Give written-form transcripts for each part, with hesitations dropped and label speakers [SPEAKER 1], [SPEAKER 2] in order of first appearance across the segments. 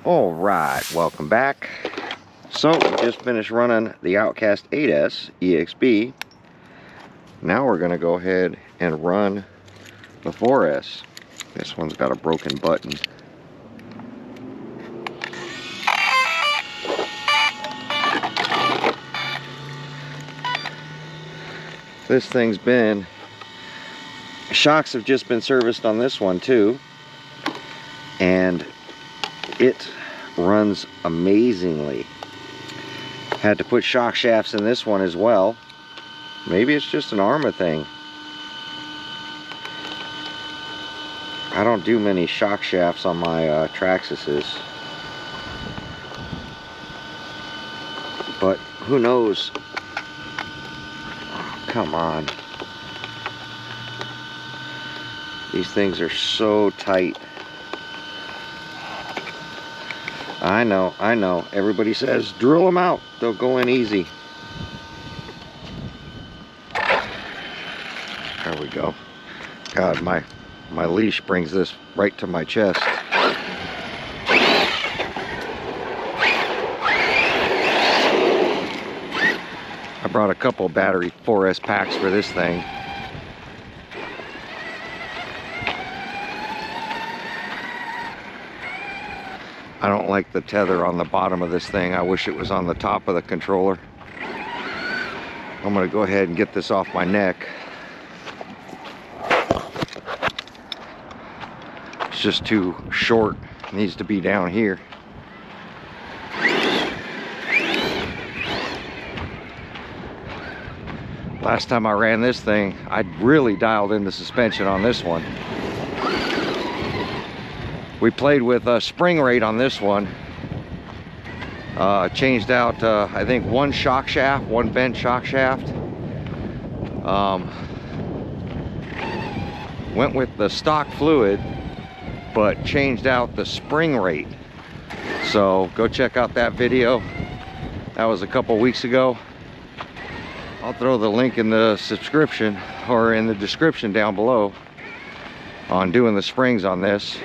[SPEAKER 1] All right, welcome back. So we just finished running the Outcast 8S EXB. Now we're gonna go ahead and run the 4S. This one's got a broken button. This thing's been, shocks have just been serviced on this one too, and it runs amazingly. Had to put shock shafts in this one as well. Maybe it's just an Arrma thing. I don't do many shock shafts on my Traxxas's, but who knows? Oh, come on. These things are so tight. I know. Everybody says drill them out. They'll go in easy. There we go. God, my leash brings this right to my chest. I brought a couple battery 4S packs for this thing. I don't like the tether on the bottom of this thing. I wish it was on the top of the controller. I'm gonna go ahead and get this off my neck. It's just too short. It needs to be down here. Last time I ran this thing, I really dialed in the suspension on this one. We played with a spring rate on this one. Changed out, I think, one shock shaft, one bent shock shaft. Went with the stock fluid, but changed out the spring rate. So go check out that video. That was a couple weeks ago. I'll throw the link in the subscription or in the description down below on doing the springs on this.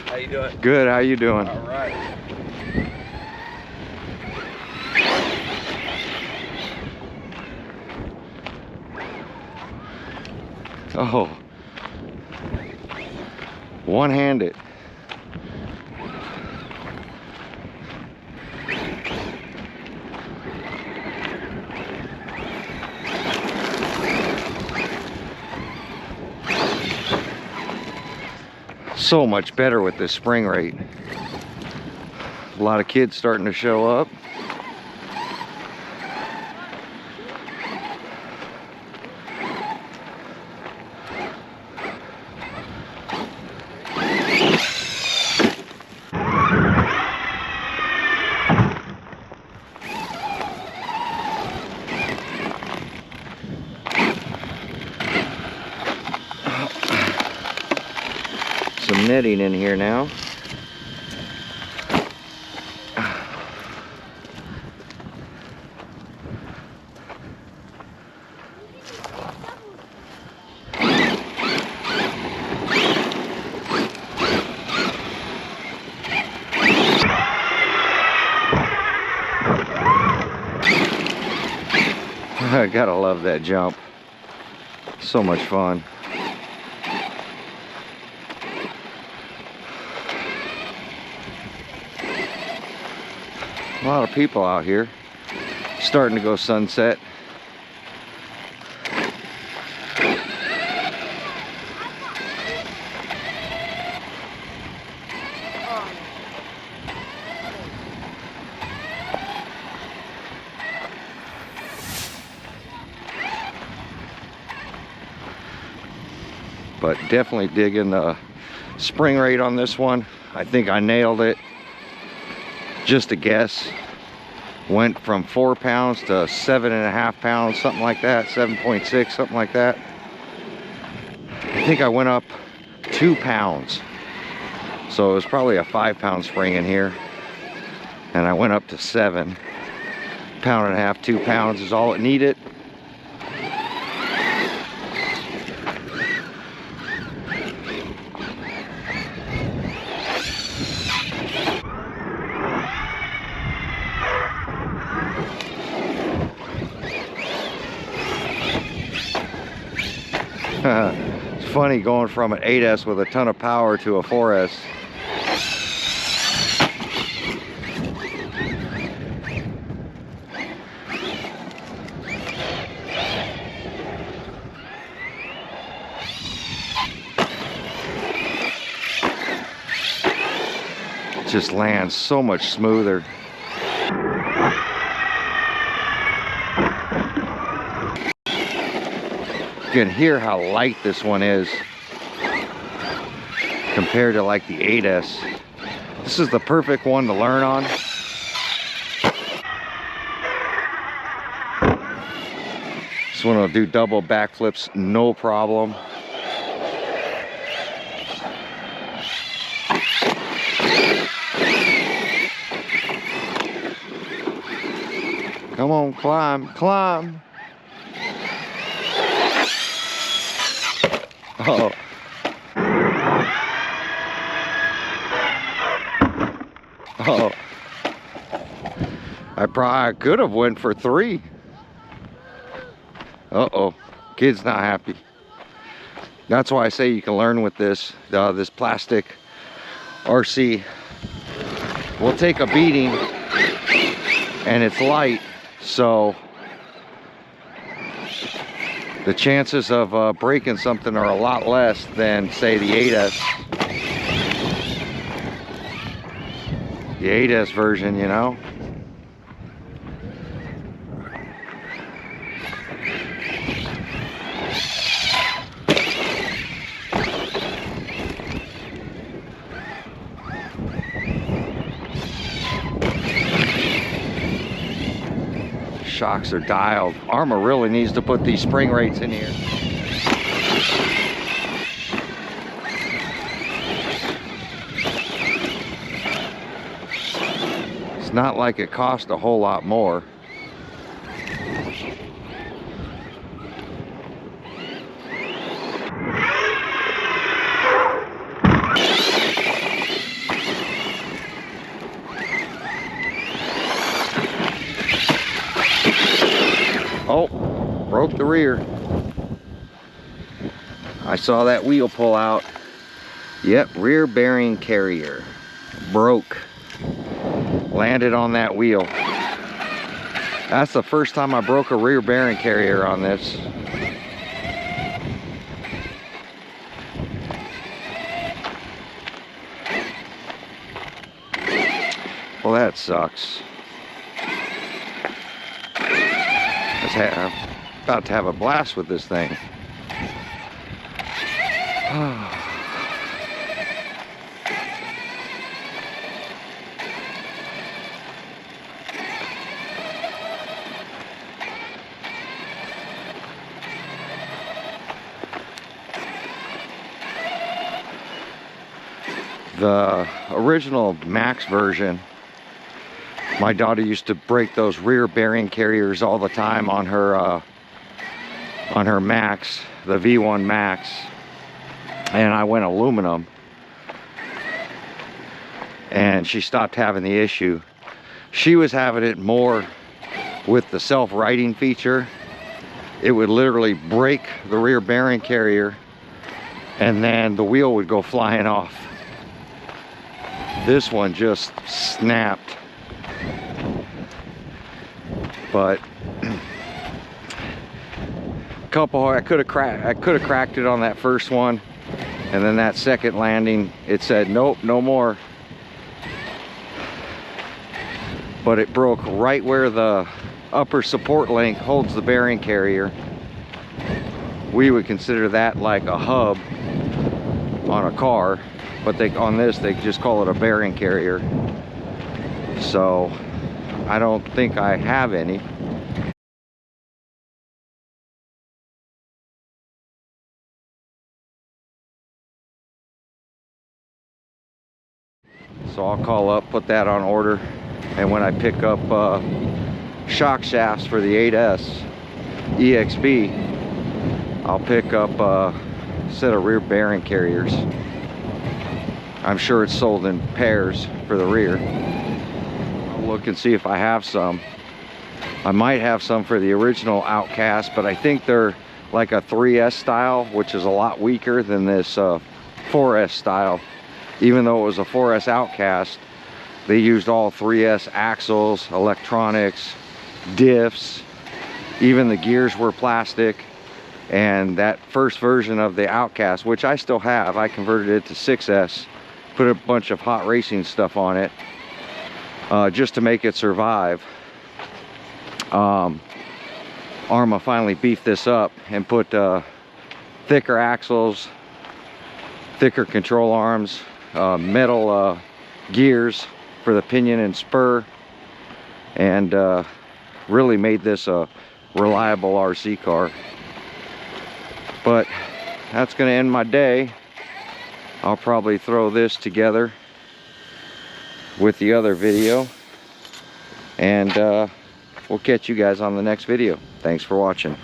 [SPEAKER 2] How you doing?
[SPEAKER 1] Good, how you doing?
[SPEAKER 2] All right.
[SPEAKER 1] Oh, one-handed. So much better with this spring rate. A lot of kids starting to show up. Some netting in here now. I gotta love that jump. So much fun. A lot of people out here. Starting to go sunset. But definitely digging the spring rate on this one. I think I nailed it. Just a guess. Went from 4 pounds to 7.5 pounds, something like that. 7.6, something like that. I think I went up 2 pounds. So it was probably a 5-pound spring in here. And I went up to 7. 1.5 pounds, 2 pounds is all it needed. Funny going from an 8S with a ton of power to a 4S. Just lands so much smoother. You can hear how light this one is compared to like the 8S. This is the perfect one to learn on. This one will do double backflips, no problem. Come on, climb, climb. Oh. Oh. I could have went for 3. Uh-oh. Kid's not happy. That's why I say you can learn with this. This plastic RC will take a beating, and it's light, so the chances of breaking something are a lot less than, say, the 8S. The 8S version, you know. Shocks are dialed. Arrma really needs to put these spring rates in here. It's not like it cost a whole lot more. Oh, broke the rear. I saw that wheel pull out. Yep, rear bearing carrier. Broke. Landed on that wheel. That's the first time I broke a rear bearing carrier on this. Well, that sucks. I'm about to have a blast with this thing. The original Max version, my daughter used to break those rear bearing carriers all the time on her Max, the V1 Max, and I went aluminum, and she stopped having the issue. She was having it more with the self-righting feature. It would literally break the rear bearing carrier, and then the wheel would go flying off. This one just snapped. But I could have cracked it on that first one, and then that second landing it said nope, no more. But it broke right where the upper support link holds the bearing carrier. We would consider that like a hub on a car, but on this they just call it a bearing carrier. So I don't think I have any. So I'll call up, put that on order, and when I pick up shock shafts for the 8S EXB, I'll pick up a set of rear bearing carriers. I'm sure it's sold in pairs for the rear. I'll look and see if I have some. I might have some for the original Outcast, but I think they're like a 3S style, which is a lot weaker than this 4S style. Even though it was a 4S Outcast, they used all 3S axles, electronics, diffs, even the gears were plastic. And that first version of the Outcast, which I still have, I converted it to 6S, put a bunch of hot racing stuff on it just to make it survive. Arrma finally beefed this up and put thicker axles, thicker control arms, metal gears for the pinion and spur, and really made this a reliable RC car. But that's going to end my day. I'll probably throw this together with the other video, and we'll catch you guys on the next video. Thanks for watching.